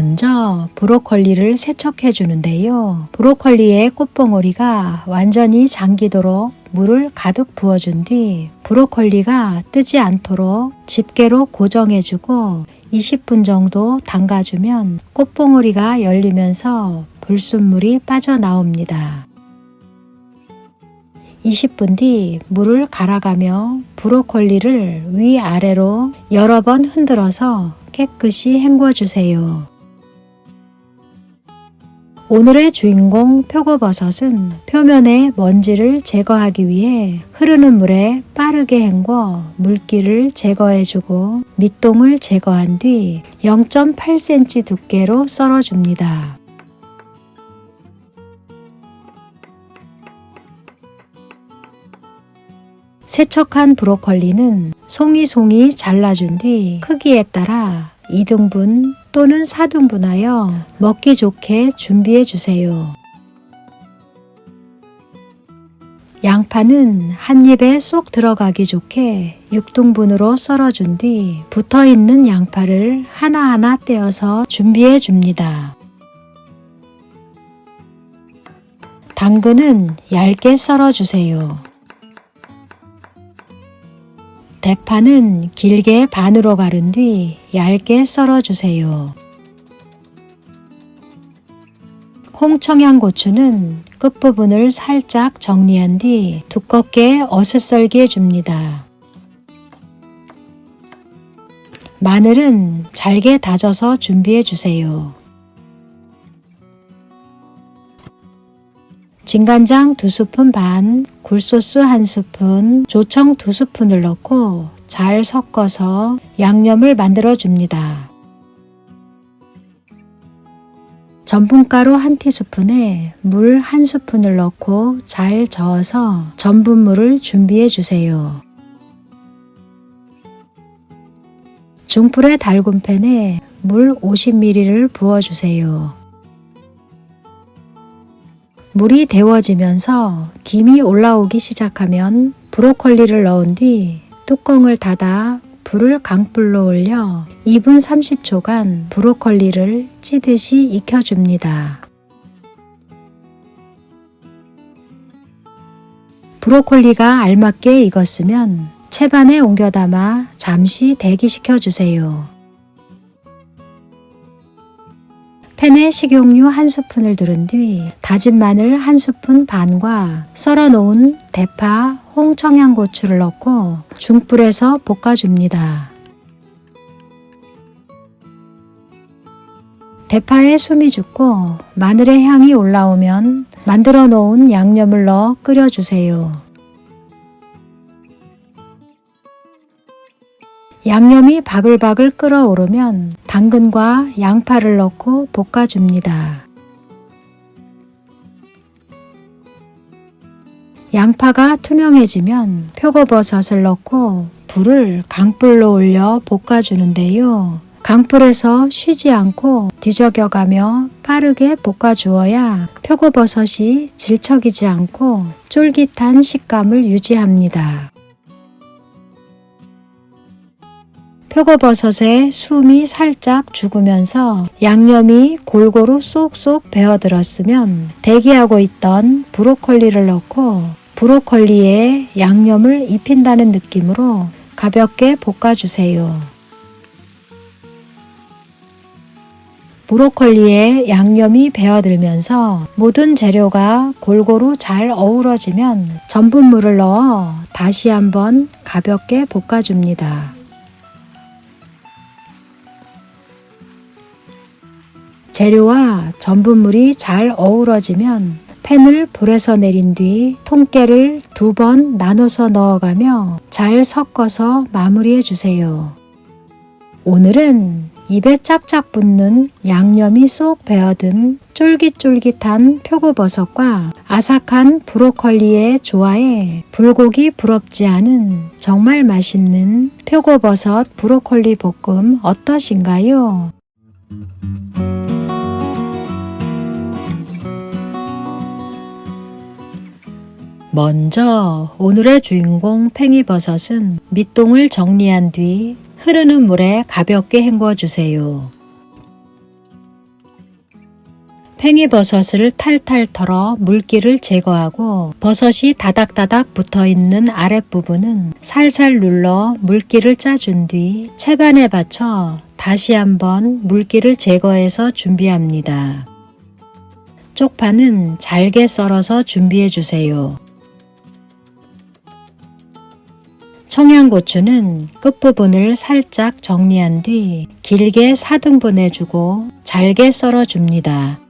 먼저 브로콜리를 세척해 주는데요. 브로콜리의 꽃봉오리가 완전히 잠기도록 물을 가득 부어준 뒤 브로콜리가 뜨지 않도록 집게로 고정해주고 20분 정도 담가주면 꽃봉오리가 열리면서 불순물이 빠져나옵니다. 20분 뒤 물을 갈아가며 브로콜리를 위아래로 여러 번 흔들어서 깨끗이 헹궈주세요. 오늘의 주인공 표고버섯은 표면의 먼지를 제거하기 위해 흐르는 물에 빠르게 헹궈 물기를 제거해주고 밑동을 제거한 뒤 0.8cm 두께로 썰어줍니다. 세척한 브로콜리는 송이송이 잘라준 뒤 크기에 따라 2등분 또는 4등분하여 먹기 좋게 준비해 주세요. 양파는 한 입에 쏙 들어가기 좋게 6등분으로 썰어준 뒤 붙어있는 양파를 하나하나 떼어서 준비해 줍니다. 당근은 얇게 썰어주세요. 대파는 길게 반으로 가른 뒤 얇게 썰어주세요. 홍청양고추는 끝부분을 살짝 정리한 뒤 두껍게 어슷썰기 해줍니다. 마늘은 잘게 다져서 준비해주세요. 진간장 2스푼 반, 굴소스 1스푼, 조청 2스푼을 넣고 잘 섞어서 양념을 만들어 줍니다. 전분가루 1티스푼에 물 1스푼을 넣고 잘 저어서 전분물을 준비해 주세요. 중불의 달군 팬에 물 50ml를 부어주세요. 물이 데워지면서 김이 올라오기 시작하면 브로콜리를 넣은 뒤 뚜껑을 닫아 불을 강불로 올려 2분 30초간 브로콜리를 찌듯이 익혀줍니다. 브로콜리가 알맞게 익었으면 채반에 옮겨 담아 잠시 대기시켜 주세요. 팬에 식용유 1스푼을 두른 뒤 다진 마늘 1스푼 반과 썰어 놓은 대파, 홍청양고추를 넣고 중불에서 볶아줍니다. 대파에 숨이 죽고 마늘의 향이 올라오면 만들어 놓은 양념을 넣어 끓여주세요. 양념이 바글바글 끓어오르면 당근과 양파를 넣고 볶아줍니다. 양파가 투명해지면 표고버섯을 넣고 불을 강불로 올려 볶아주는데요. 강불에서 쉬지 않고 뒤적여가며 빠르게 볶아주어야 표고버섯이 질척이지 않고 쫄깃한 식감을 유지합니다. 표고버섯에 숨이 살짝 죽으면서 양념이 골고루 쏙쏙 배어들었으면 대기하고 있던 브로콜리를 넣고 브로콜리에 양념을 입힌다는 느낌으로 가볍게 볶아주세요. 브로콜리에 양념이 배어들면서 모든 재료가 골고루 잘 어우러지면 전분물을 넣어 다시 한번 가볍게 볶아줍니다. 재료와 전분물이 잘 어우러지면 팬을 불에서 내린 뒤 통깨를 2번 나눠서 넣어가며 잘 섞어서 마무리해 주세요. 오늘은 입에 짝짝 붙는 양념이 쏙 배어든 쫄깃쫄깃한 표고버섯과 아삭한 브로콜리의 조화에 불고기 부럽지 않은 정말 맛있는 표고버섯 브로콜리 볶음 어떠신가요? 먼저 오늘의 주인공 팽이버섯은 밑동을 정리한 뒤 흐르는 물에 가볍게 헹궈주세요. 팽이버섯을 탈탈 털어 물기를 제거하고 버섯이 다닥다닥 붙어있는 아랫부분은 살살 눌러 물기를 짜준 뒤 채반에 받쳐 다시 한번 물기를 제거해서 준비합니다. 쪽파는 잘게 썰어서 준비해 주세요. 청양고추는 끝부분을 살짝 정리한 뒤 길게 4등분 해주고 잘게 썰어줍니다.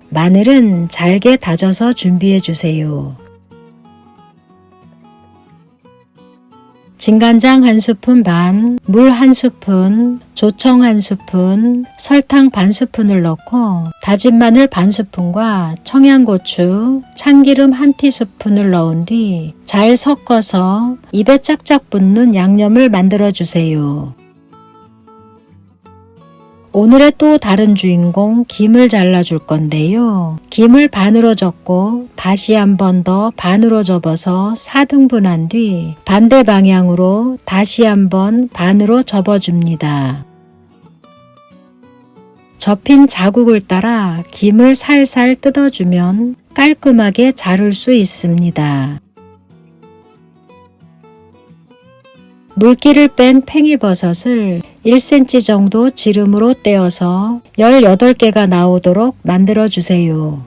마늘은 잘게 다져서 준비해 주세요. 진간장 1스푼 반, 물 1스푼, 조청 1스푼, 설탕 반 스푼을 넣고 다진 마늘 반 스푼과 청양고추, 참기름 1티스푼을 넣은 뒤 잘 섞어서 입에 짝짝 붙는 양념을 만들어 주세요. 오늘의 또 다른 주인공 김을 잘라줄 건데요. 김을 반으로 접고 다시 한 번 더 반으로 접어서 4등분한 뒤 반대 방향으로 다시 한 번 반으로 접어줍니다. 접힌 자국을 따라 김을 살살 뜯어주면 깔끔하게 자를 수 있습니다. 물기를 뺀 팽이버섯을 1cm 정도 지름으로 떼어서 18개가 나오도록 만들어 주세요.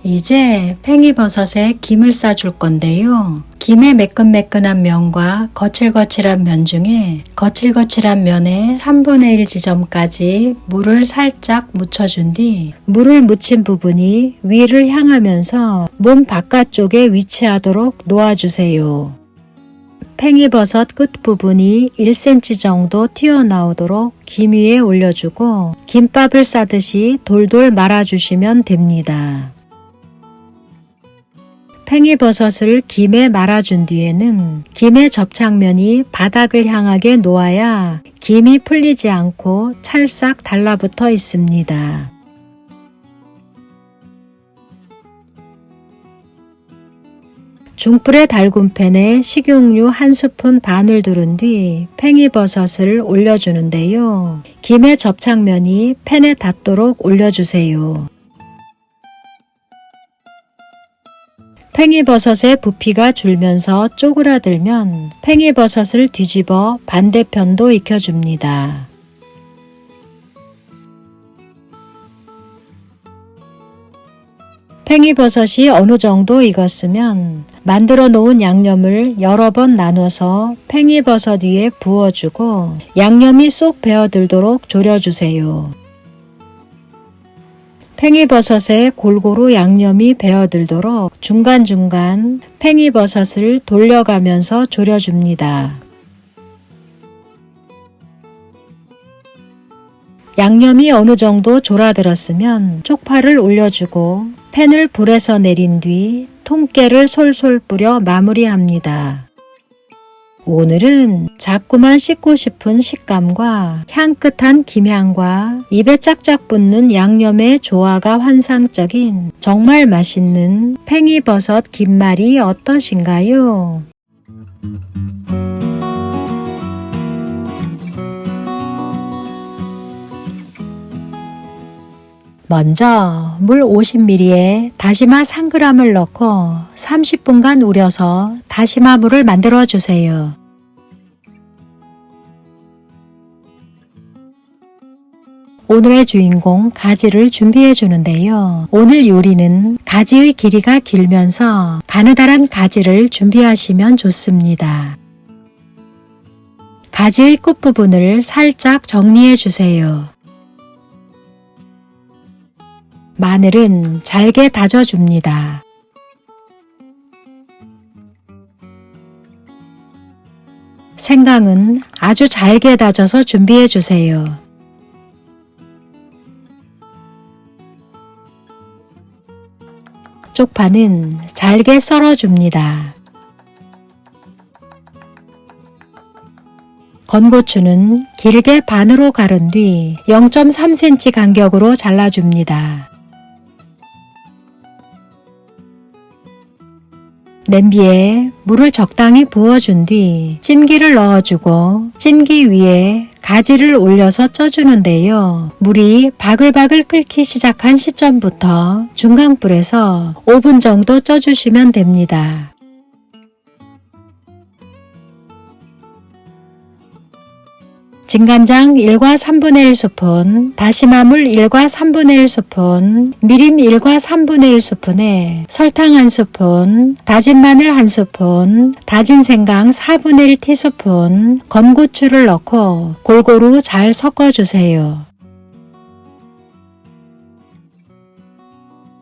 이제 팽이버섯에 김을 싸줄 건데요. 김의 매끈매끈한 면과 거칠거칠한 면 중에 거칠거칠한 면에 3분의 1 지점까지 물을 살짝 묻혀준 뒤 물을 묻힌 부분이 위를 향하면서 몸 바깥쪽에 위치하도록 놓아주세요. 팽이버섯 끝부분이 1cm 정도 튀어나오도록 김 위에 올려주고 김밥을 싸듯이 돌돌 말아주시면 됩니다. 팽이버섯을 김에 말아준 뒤에는 김의 접착면이 바닥을 향하게 놓아야 김이 풀리지 않고 찰싹 달라붙어 있습니다. 중불의 달군 팬에 식용유 1스푼 반을 두른 뒤 팽이버섯을 올려주는데요. 김의 접착면이 팬에 닿도록 올려주세요. 팽이버섯의 부피가 줄면서 쪼그라들면 팽이버섯을 뒤집어 반대편도 익혀줍니다. 팽이버섯이 어느 정도 익었으면 만들어 놓은 양념을 여러 번 나눠서 팽이버섯 위에 부어주고 양념이 쏙 배어들도록 졸여주세요. 팽이버섯에 골고루 양념이 배어들도록 중간중간 팽이버섯을 돌려가면서 졸여줍니다. 양념이 어느 정도 졸아들었으면 쪽파를 올려주고 팬을 불에서 내린 뒤 통깨를 솔솔 뿌려 마무리합니다. 오늘은 자꾸만 씹고 싶은 식감과 향긋한 김향과 입에 짝짝 붙는 양념의 조화가 환상적인 정말 맛있는 팽이버섯 김말이 어떠신가요? 먼저 물 50ml에 다시마 3g을 넣고 30분간 우려서 다시마물을 만들어 주세요. 오늘의 주인공 가지를 준비해 주는데요. 오늘 요리는 가지의 길이가 길면서 가느다란 가지를 준비하시면 좋습니다. 가지의 끝부분을 살짝 정리해 주세요. 마늘은 잘게 다져줍니다. 생강은 아주 잘게 다져서 준비해 주세요. 쪽파는 잘게 썰어줍니다. 건고추는 길게 반으로 가른 뒤 0.3cm 간격으로 잘라줍니다. 냄비에 물을 적당히 부어준 뒤 찜기를 넣어주고 찜기 위에 가지를 올려서 쪄주는데요. 물이 바글바글 끓기 시작한 시점부터 중강불에서 5분 정도 쪄주시면 됩니다. 진간장 1과 3분의 1스푼, 다시마물 1과 3분의 1스푼, 미림 1과 3분의 1스푼에 설탕 1스푼, 다진 마늘 1스푼, 다진 생강 4분의 1티스푼, 건고추를 넣고 골고루 잘 섞어주세요.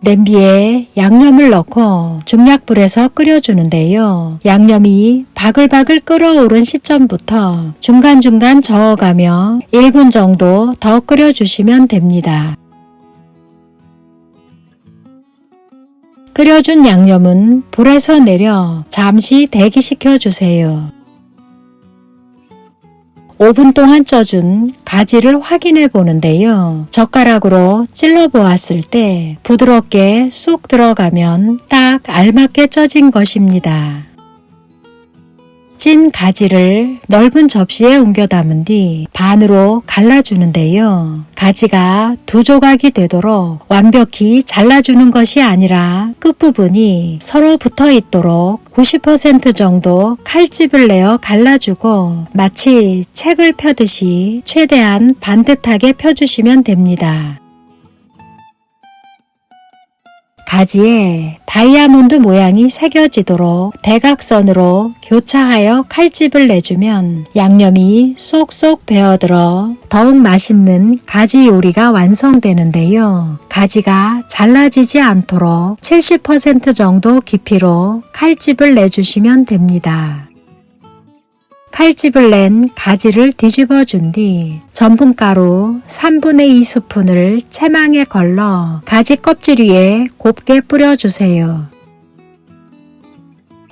냄비에 양념을 넣고 중약불에서 끓여주는데요. 양념이 바글바글 끓어오른 시점부터 중간중간 저어가며 1분 정도 더 끓여주시면 됩니다. 끓여준 양념은 불에서 내려 잠시 대기시켜 주세요. 5분 동안 쪄준 가지를 확인해 보는데요. 젓가락으로 찔러 보았을 때 부드럽게 쑥 들어가면 딱 알맞게 쪄진 것입니다. 찐 가지를 넓은 접시에 옮겨 담은 뒤 반으로 갈라주는데요. 가지가 2조각이 되도록 완벽히 잘라주는 것이 아니라 끝부분이 서로 붙어 있도록 90% 정도 칼집을 내어 갈라주고 마치 책을 펴듯이 최대한 반듯하게 펴주시면 됩니다. 가지에 다이아몬드 모양이 새겨지도록 대각선으로 교차하여 칼집을 내주면 양념이 쏙쏙 배어들어 더욱 맛있는 가지 요리가 완성되는데요. 가지가 잘라지지 않도록 70% 정도 깊이로 칼집을 내주시면 됩니다. 칼집을 낸 가지를 뒤집어 준 뒤 전분가루 3분의 2스푼을 채망에 걸러 가지 껍질 위에 곱게 뿌려주세요.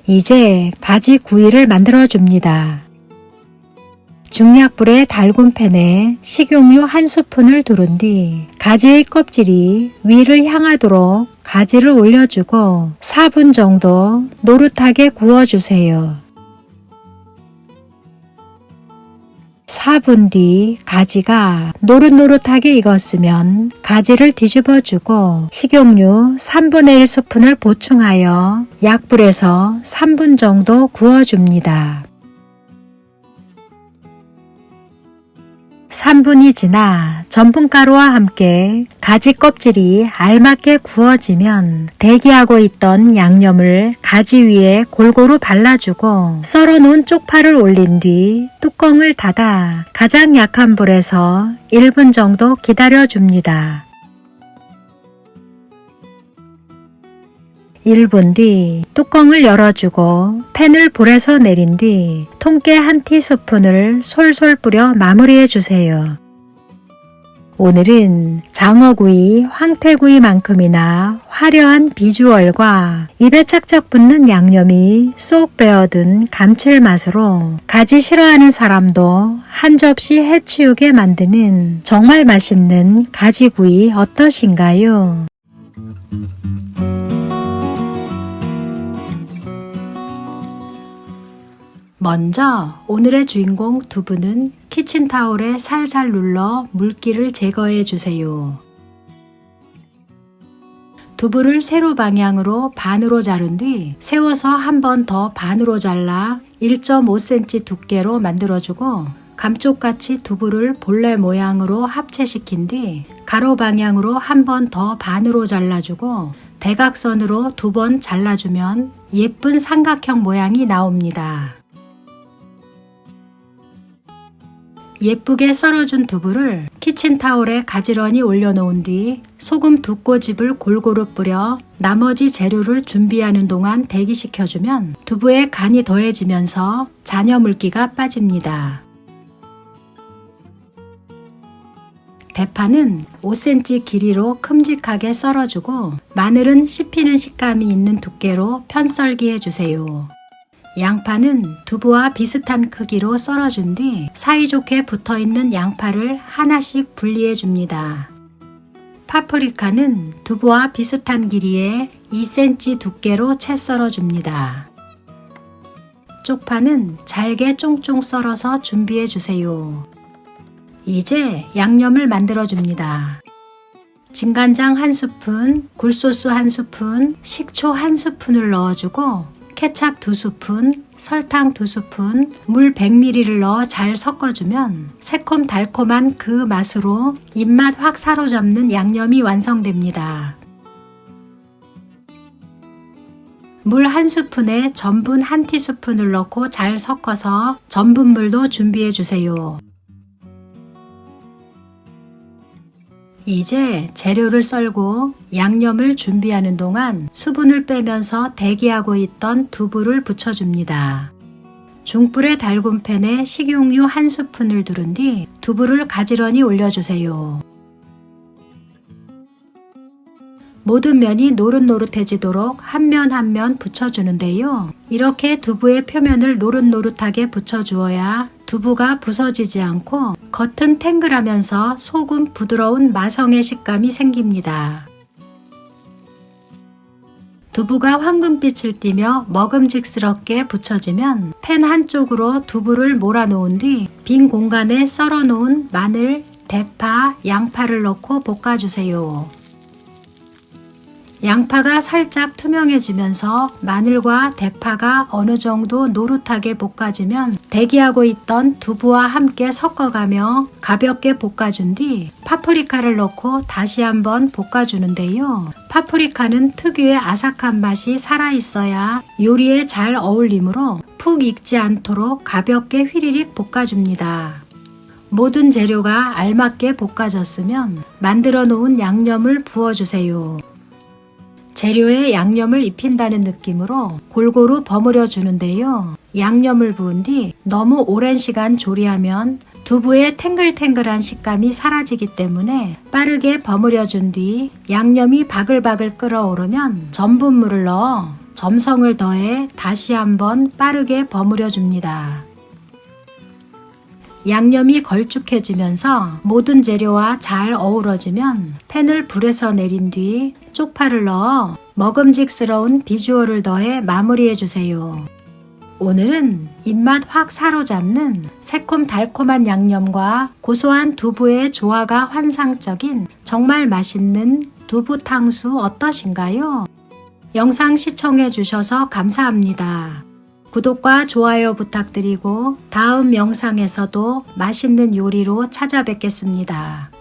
이제 가지 구이를 만들어 줍니다. 중약불의 달군 팬에 식용유 1스푼을 두른 뒤 가지의 껍질이 위를 향하도록 가지를 올려주고 4분 정도 노릇하게 구워주세요. 4분 뒤 가지가 노릇노릇하게 익었으면 가지를 뒤집어주고 식용유 3분의 1스푼을 보충하여 약불에서 3분 정도 구워줍니다. 3분이 지나 전분가루와 함께 가지 껍질이 알맞게 구워지면 대기하고 있던 양념을 가지 위에 골고루 발라주고 썰어놓은 쪽파를 올린 뒤 뚜껑을 닫아 가장 약한 불에서 1분 정도 기다려줍니다. 1분 뒤 뚜껑을 열어주고 팬을 불에서 내린 뒤 통깨 1티스푼을 솔솔 뿌려 마무리해주세요. 오늘은 장어구이, 황태구이만큼이나 화려한 비주얼과 입에 착착 붙는 양념이 쏙 배어든 감칠맛으로 가지 싫어하는 사람도 한 접시 해치우게 만드는 정말 맛있는 가지구이 어떠신가요? 먼저 오늘의 주인공 두부는 키친타올에 살살 눌러 물기를 제거해 주세요. 두부를 세로 방향으로 반으로 자른 뒤 세워서 한 번 더 반으로 잘라 1.5cm 두께로 만들어주고 감쪽같이 두부를 본래 모양으로 합체시킨 뒤 가로 방향으로 한 번 더 반으로 잘라주고 대각선으로 2번 잘라주면 예쁜 삼각형 모양이 나옵니다. 예쁘게 썰어준 두부를 키친타올에 가지런히 올려놓은 뒤 소금 2꼬집을 골고루 뿌려 나머지 재료를 준비하는 동안 대기시켜주면 두부에 간이 더해지면서 잔여 물기가 빠집니다. 대파는 5cm 길이로 큼직하게 썰어주고 마늘은 씹히는 식감이 있는 두께로 편썰기 해주세요. 양파는 두부와 비슷한 크기로 썰어준 뒤 사이좋게 붙어있는 양파를 하나씩 분리해 줍니다. 파프리카는 두부와 비슷한 길이의 2cm 두께로 채 썰어줍니다. 쪽파는 잘게 쫑쫑 썰어서 준비해 주세요. 이제 양념을 만들어 줍니다. 진간장 1스푼, 굴소스 1스푼, 식초 1스푼을 넣어주고 케찹 2스푼, 설탕 2스푼, 물 100ml를 넣어 잘 섞어주면 새콤달콤한 그 맛으로 입맛 확 사로잡는 양념이 완성됩니다. 물 1스푼에 전분 1티스푼을 넣고 잘 섞어서 전분물도 준비해 주세요. 이제 재료를 썰고 양념을 준비하는 동안 수분을 빼면서 대기하고 있던 두부를 부쳐줍니다. 중불의 달군 팬에 식용유 1스푼을 두른 뒤 두부를 가지런히 올려주세요. 모든 면이 노릇노릇해지도록 한 면 한 면 붙여주는데요. 이렇게 두부의 표면을 노릇노릇하게 붙여주어야 두부가 부서지지 않고 겉은 탱글하면서 속은 부드러운 마성의 식감이 생깁니다. 두부가 황금빛을 띠며 먹음직스럽게 붙여지면 팬 한쪽으로 두부를 몰아놓은 뒤 빈 공간에 썰어놓은 마늘, 대파, 양파를 넣고 볶아주세요. 양파가 살짝 투명해지면서 마늘과 대파가 어느 정도 노릇하게 볶아지면 대기하고 있던 두부와 함께 섞어가며 가볍게 볶아준 뒤 파프리카를 넣고 다시 한번 볶아주는데요. 파프리카는 특유의 아삭한 맛이 살아있어야 요리에 잘 어울리므로 푹 익지 않도록 가볍게 휘리릭 볶아줍니다. 모든 재료가 알맞게 볶아졌으면 만들어 놓은 양념을 부어주세요. 재료에 양념을 입힌다는 느낌으로 골고루 버무려 주는데요. 양념을 부은 뒤 너무 오랜 시간 조리하면 두부의 탱글탱글한 식감이 사라지기 때문에 빠르게 버무려 준 뒤 양념이 바글바글 끓어오르면 전분물을 넣어 점성을 더해 다시 한번 빠르게 버무려 줍니다. 양념이 걸쭉해지면서 모든 재료와 잘 어우러지면 팬을 불에서 내린 뒤 쪽파를 넣어 먹음직스러운 비주얼을 더해 마무리해주세요. 오늘은 입맛 확 사로잡는 새콤달콤한 양념과 고소한 두부의 조화가 환상적인 정말 맛있는 두부탕수 어떠신가요? 영상 시청해주셔서 감사합니다. 구독과 좋아요 부탁드리고 다음 영상에서도 맛있는 요리로 찾아뵙겠습니다.